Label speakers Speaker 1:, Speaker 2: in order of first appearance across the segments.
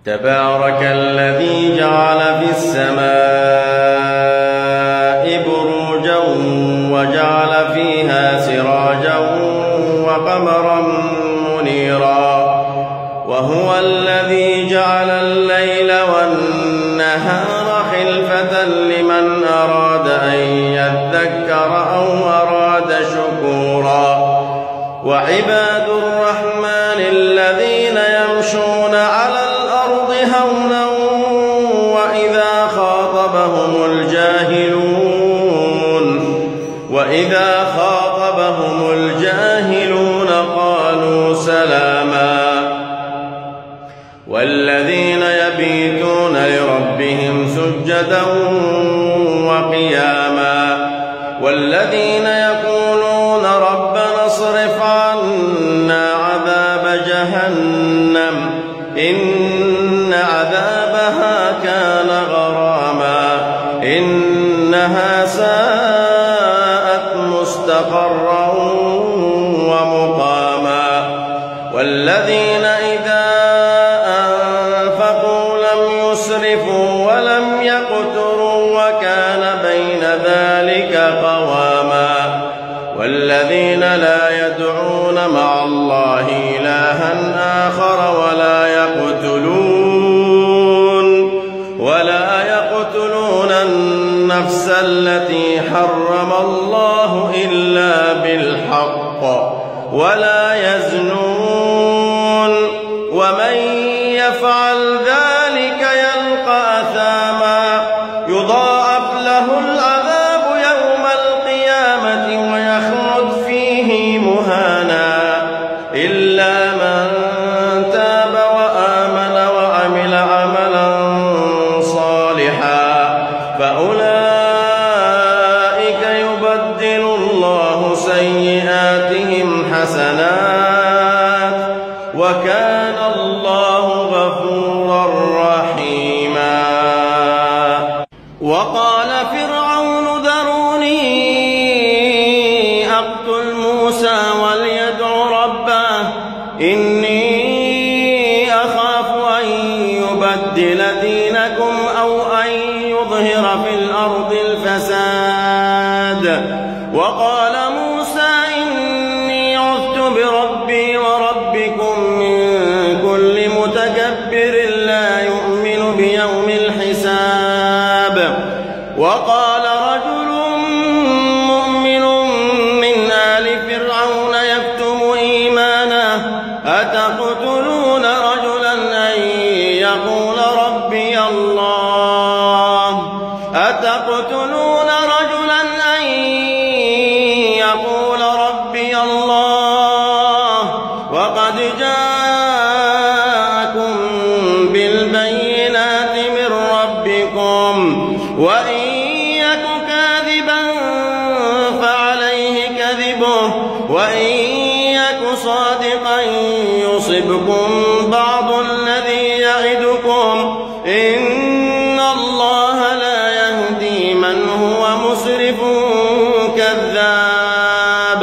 Speaker 1: تبارك الذي جعل في السماء بروجا وجعل فيها سراجا وقمرا منيرا وهو الذي جعل الليل والنهار خلفة لمن أراد أن يذكر أو أراد شكورا وعباد الرحمن الذين يمشون على الأرض هونا وإذا خاطبهم الجاهلون قالوا سلاما والذين يبيتون لربهم سجدا وقياما والذين يقولون ربنا اصرف عنا عذاب جهنم إن عذابها كان غراما إنها ساءت مستقرا ومقاما والذين إذا أنفقوا لم يسرفوا ولم يقتروا وكان بين ذلك قواما والذين لا يدعون مع الله إلها آخر ولا يقتلون النفس التي حرم الله إلا بالحق ولا يزنون ومن يفعل ذلك يلقى أثاما يضاعف له العذاب يوم القيامة ويخلد فيه مهانا إلا من تاب وآمن وعمل عملا صالحا فأولئك يبدل الله سيئاتهم حسنات وكان الله غفورا رحيما. وقال فرعون ذروني أقتل موسى وليدع ربه إني أخاف أن يبدل دينكم أو أن يظهر في الأرض الفساد. وقال موسى إني عذت بربي وربكم من كل متكبر لا يؤمن بيوم الحساب. وقال رجل مؤمن من آل فرعون يكتم إيمانه أتقتلون رجلا أن يقول ربي الله وقد جاءكم بالبينات من ربكم وإن يك كاذبا فعليه كذبه وإن يك صادقا يصبكم بعض الذي يعدكم إن الله لا يهدي من هو مسرف كذاب.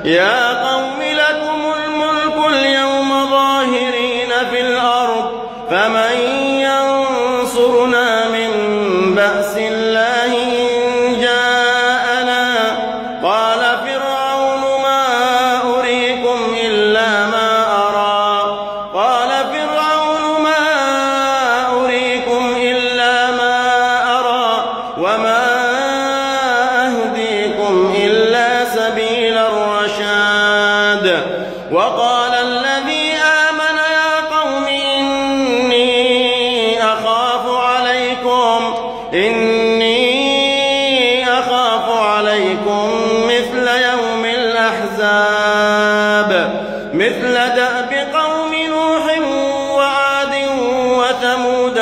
Speaker 1: يا قوم لكم الملك اليوم ظاهرين في الأرض فمن ينصرنا من بأس الله إن جاءنا. قال فرعون ما أريكم إلا ما أرى وما أهديكم إلا سبيل الرشاد. وقال الذي آمن يا قوم إني أخاف عليكم مثل يوم الأحزاب مثل دأب قوم نوح وعاد وثمود